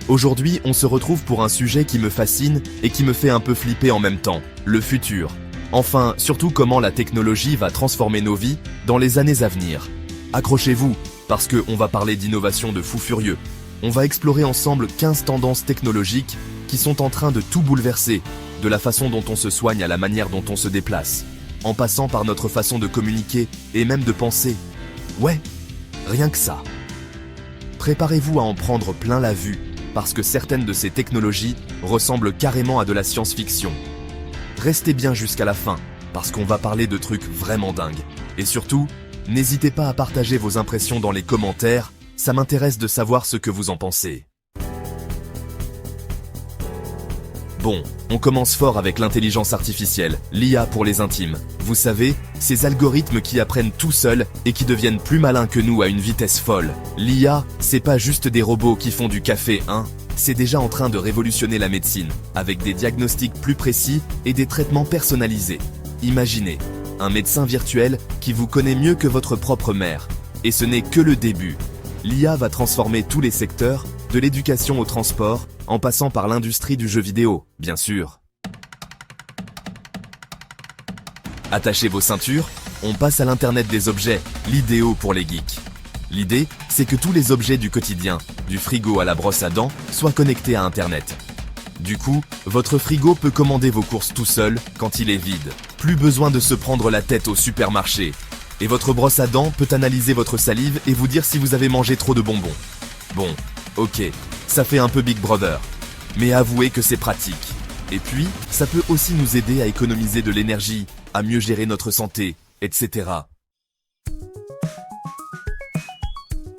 Aujourd'hui, on se retrouve pour un sujet qui me fascine et qui me fait un peu flipper en même temps, le futur. Enfin, surtout comment la technologie va transformer nos vies dans les années à venir. Accrochez-vous, parce qu'on va parler d'innovation de fou furieux. On va explorer ensemble 15 tendances technologiques qui sont en train de tout bouleverser, de la façon dont on se soigne à la manière dont on se déplace, en passant par notre façon de communiquer et même de penser. Ouais, rien que ça. Préparez-vous à en prendre plein la vue, parce que certaines de ces technologies ressemblent carrément à de la science-fiction. Restez bien jusqu'à la fin, parce qu'on va parler de trucs vraiment dingues. Et surtout, n'hésitez pas à partager vos impressions dans les commentaires, ça m'intéresse de savoir ce que vous en pensez. Bon, on commence fort avec l'intelligence artificielle, l'IA pour les intimes. Vous savez, ces algorithmes qui apprennent tout seuls et qui deviennent plus malins que nous à une vitesse folle. L'IA, c'est pas juste des robots qui font du café, hein. C'est déjà en train de révolutionner la médecine, avec des diagnostics plus précis et des traitements personnalisés. Imaginez, un médecin virtuel qui vous connaît mieux que votre propre mère. Et ce n'est que le début. L'IA va transformer tous les secteurs, de l'éducation au transport, en passant par l'industrie du jeu vidéo, bien sûr. Attachez vos ceintures, on passe à l'Internet des objets, l'idéo pour les geeks. L'idée, c'est que tous les objets du quotidien, du frigo à la brosse à dents, soient connectés à Internet. Du coup, votre frigo peut commander vos courses tout seul quand il est vide. Plus besoin de se prendre la tête au supermarché. Et votre brosse à dents peut analyser votre salive et vous dire si vous avez mangé trop de bonbons. Bon, ok, ça fait un peu Big Brother. Mais avouez que c'est pratique. Et puis, ça peut aussi nous aider à économiser de l'énergie, à mieux gérer notre santé, etc.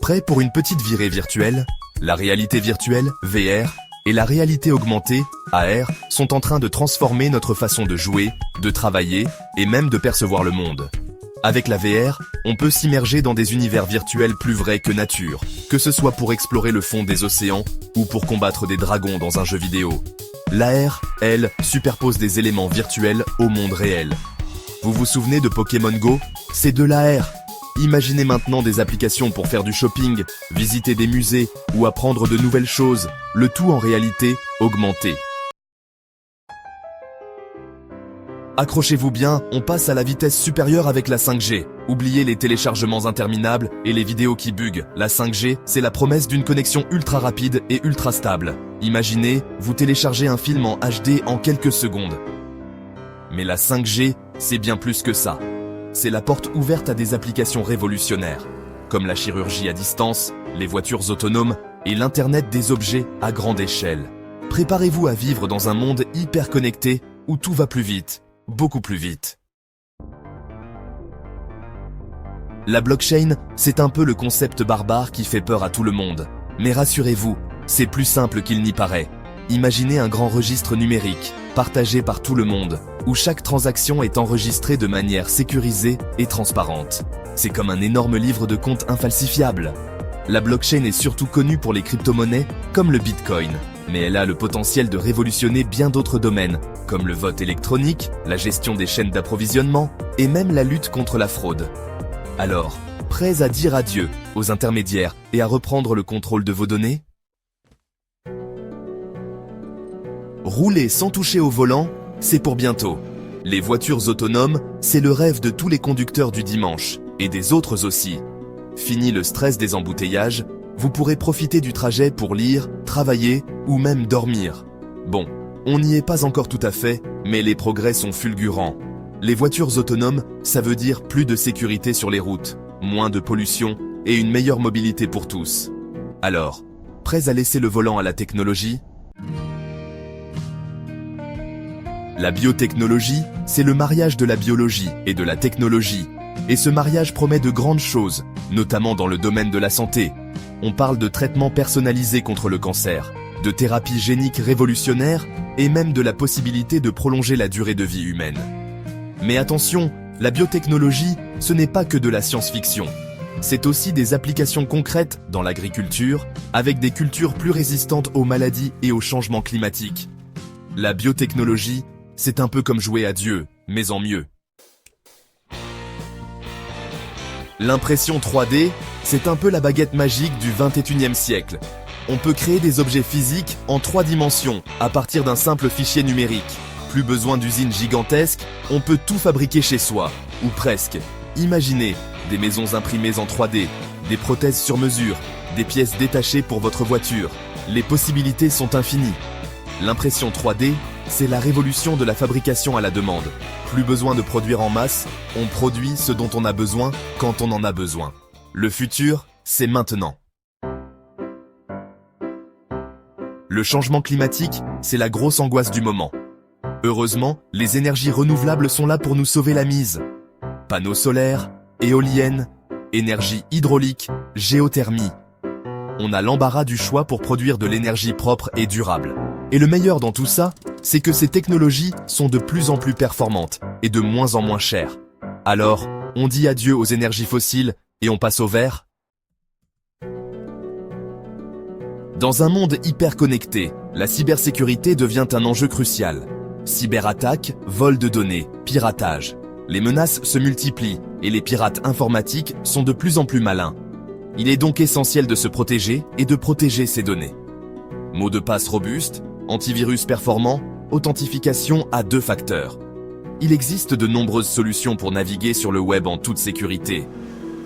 Prêt pour une petite virée virtuelle? La réalité virtuelle, VR, et la réalité augmentée, AR, sont en train de transformer notre façon de jouer, de travailler, et même de percevoir le monde. Avec la VR, on peut s'immerger dans des univers virtuels plus vrais que nature, que ce soit pour explorer le fond des océans ou pour combattre des dragons dans un jeu vidéo. L'AR, elle, superpose des éléments virtuels au monde réel. Vous vous souvenez de Pokémon Go? C'est de l'AR. Imaginez maintenant des applications pour faire du shopping, visiter des musées ou apprendre de nouvelles choses, le tout en réalité augmentée. Accrochez-vous bien, on passe à la vitesse supérieure avec la 5G. Oubliez les téléchargements interminables et les vidéos qui buguent. La 5G, c'est la promesse d'une connexion ultra rapide et ultra stable. Imaginez, vous téléchargez un film en HD en quelques secondes. Mais la 5G, c'est bien plus que ça. C'est la porte ouverte à des applications révolutionnaires, comme la chirurgie à distance, les voitures autonomes et l'Internet des objets à grande échelle. Préparez-vous à vivre dans un monde hyper connecté où tout va plus vite, beaucoup plus vite. La blockchain, c'est un peu le concept barbare qui fait peur à tout le monde. Mais rassurez-vous, c'est plus simple qu'il n'y paraît. Imaginez un grand registre numérique, partagé par tout le monde, où chaque transaction est enregistrée de manière sécurisée et transparente. C'est comme un énorme livre de compte infalsifiable. La blockchain est surtout connue pour les crypto-monnaies, comme le Bitcoin, mais elle a le potentiel de révolutionner bien d'autres domaines, comme le vote électronique, la gestion des chaînes d'approvisionnement, et même la lutte contre la fraude. Alors, prêts à dire adieu aux intermédiaires et à reprendre le contrôle de vos données? Rouler sans toucher au volant, c'est pour bientôt. Les voitures autonomes, c'est le rêve de tous les conducteurs du dimanche, et des autres aussi. Fini le stress des embouteillages, vous pourrez profiter du trajet pour lire, travailler ou même dormir. Bon, on n'y est pas encore tout à fait, mais les progrès sont fulgurants. Les voitures autonomes, ça veut dire plus de sécurité sur les routes, moins de pollution et une meilleure mobilité pour tous. Alors, prêts à laisser le volant à la technologie ? La biotechnologie, c'est le mariage de la biologie et de la technologie. Et ce mariage promet de grandes choses, notamment dans le domaine de la santé. On parle de traitements personnalisés contre le cancer, de thérapies géniques révolutionnaires et même de la possibilité de prolonger la durée de vie humaine. Mais attention, la biotechnologie, ce n'est pas que de la science-fiction. C'est aussi des applications concrètes dans l'agriculture, avec des cultures plus résistantes aux maladies et aux changements climatiques. La biotechnologie, c'est un peu comme jouer à Dieu, mais en mieux. L'impression 3D, c'est un peu la baguette magique du 21e siècle. On peut créer des objets physiques en 3 dimensions à partir d'un simple fichier numérique. Plus besoin d'usines gigantesques, on peut tout fabriquer chez soi, ou presque. Imaginez des maisons imprimées en 3D, des prothèses sur mesure, des pièces détachées pour votre voiture. Les possibilités sont infinies. L'impression 3D, c'est la révolution de la fabrication à la demande. Plus besoin de produire en masse, on produit ce dont on a besoin quand on en a besoin. Le futur, c'est maintenant. Le changement climatique, c'est la grosse angoisse du moment. Heureusement, les énergies renouvelables sont là pour nous sauver la mise. Panneaux solaires, éoliennes, énergie hydraulique, géothermie. On a l'embarras du choix pour produire de l'énergie propre et durable. Et le meilleur dans tout ça, c'est que ces technologies sont de plus en plus performantes et de moins en moins chères. Alors, on dit adieu aux énergies fossiles et on passe au vert. Dans un monde hyper connecté, la cybersécurité devient un enjeu crucial. Cyberattaques, vol de données, piratage. Les menaces se multiplient et les pirates informatiques sont de plus en plus malins. Il est donc essentiel de se protéger et de protéger ses données. Mot de passe robuste, antivirus performant, authentification à 2 facteurs. Il existe de nombreuses solutions pour naviguer sur le web en toute sécurité.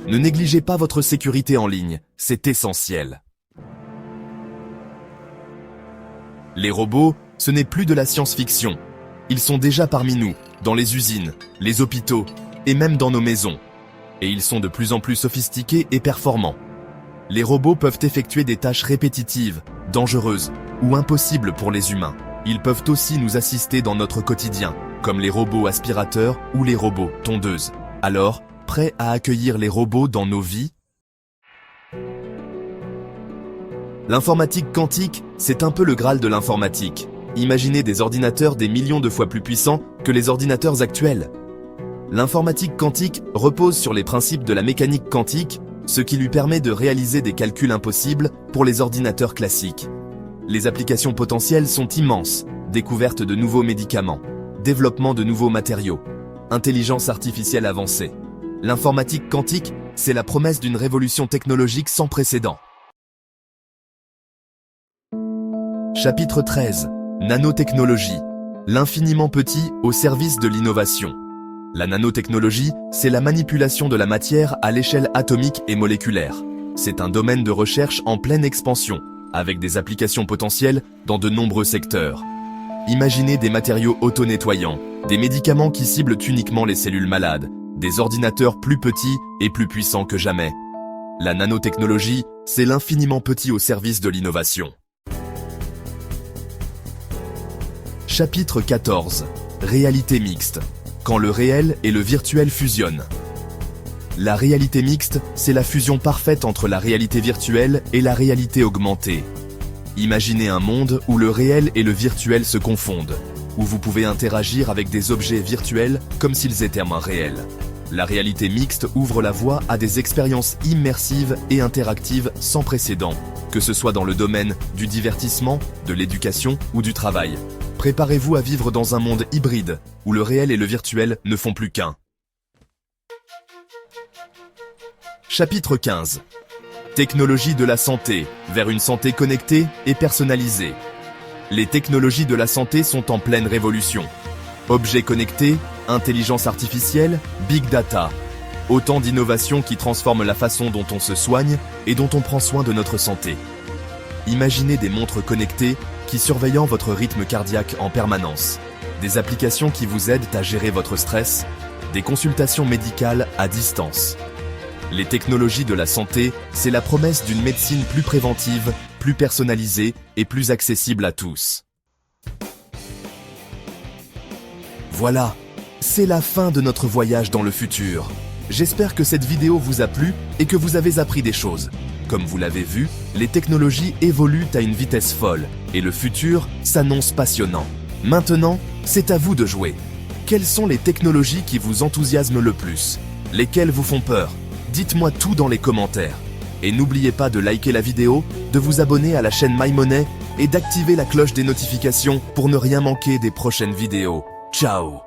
Ne négligez pas votre sécurité en ligne, c'est essentiel. Les robots, ce n'est plus de la science-fiction. Ils sont déjà parmi nous, dans les usines, les hôpitaux et même dans nos maisons. Et ils sont de plus en plus sophistiqués et performants. Les robots peuvent effectuer des tâches répétitives, dangereuses ou impossibles pour les humains. Ils peuvent aussi nous assister dans notre quotidien, comme les robots aspirateurs ou les robots tondeuses. Alors, prêts à accueillir les robots dans nos vies? L'informatique quantique, c'est un peu le Graal de l'informatique. Imaginez des ordinateurs des millions de fois plus puissants que les ordinateurs actuels. L'informatique quantique repose sur les principes de la mécanique quantique, ce qui lui permet de réaliser des calculs impossibles pour les ordinateurs classiques. Les applications potentielles sont immenses, découverte de nouveaux médicaments, développement de nouveaux matériaux, intelligence artificielle avancée. L'informatique quantique, c'est la promesse d'une révolution technologique sans précédent. Chapitre 13. Nanotechnologie. L'infiniment petit au service de l'innovation. La nanotechnologie, c'est la manipulation de la matière à l'échelle atomique et moléculaire. C'est un domaine de recherche en pleine expansion, avec des applications potentielles dans de nombreux secteurs. Imaginez des matériaux auto-nettoyants, des médicaments qui ciblent uniquement les cellules malades, des ordinateurs plus petits et plus puissants que jamais. La nanotechnologie, c'est l'infiniment petit au service de l'innovation. Chapitre 14. Réalité mixte. Quand le réel et le virtuel fusionnent. La réalité mixte, c'est la fusion parfaite entre la réalité virtuelle et la réalité augmentée. Imaginez un monde où le réel et le virtuel se confondent, où vous pouvez interagir avec des objets virtuels comme s'ils étaient moins réels. La réalité mixte ouvre la voie à des expériences immersives et interactives sans précédent, que ce soit dans le domaine du divertissement, de l'éducation ou du travail. Préparez-vous à vivre dans un monde hybride, où le réel et le virtuel ne font plus qu'un. Chapitre 15. Technologies de la santé, vers une santé connectée et personnalisée. Les technologies de la santé sont en pleine révolution. Objets connectés, intelligence artificielle, big data. Autant d'innovations qui transforment la façon dont on se soigne et dont on prend soin de notre santé. Imaginez des montres connectées qui surveillent votre rythme cardiaque en permanence, des applications qui vous aident à gérer votre stress, des consultations médicales à distance. Les technologies de la santé, c'est la promesse d'une médecine plus préventive, plus personnalisée et plus accessible à tous. Voilà, c'est la fin de notre voyage dans le futur. J'espère que cette vidéo vous a plu et que vous avez appris des choses. Comme vous l'avez vu, les technologies évoluent à une vitesse folle et le futur s'annonce passionnant. Maintenant, c'est à vous de jouer. Quelles sont les technologies qui vous enthousiasment le plus? Lesquelles vous font peur? Dites-moi tout dans les commentaires. Et n'oubliez pas de liker la vidéo, de vous abonner à la chaîne MyMoney et d'activer la cloche des notifications pour ne rien manquer des prochaines vidéos. Ciao!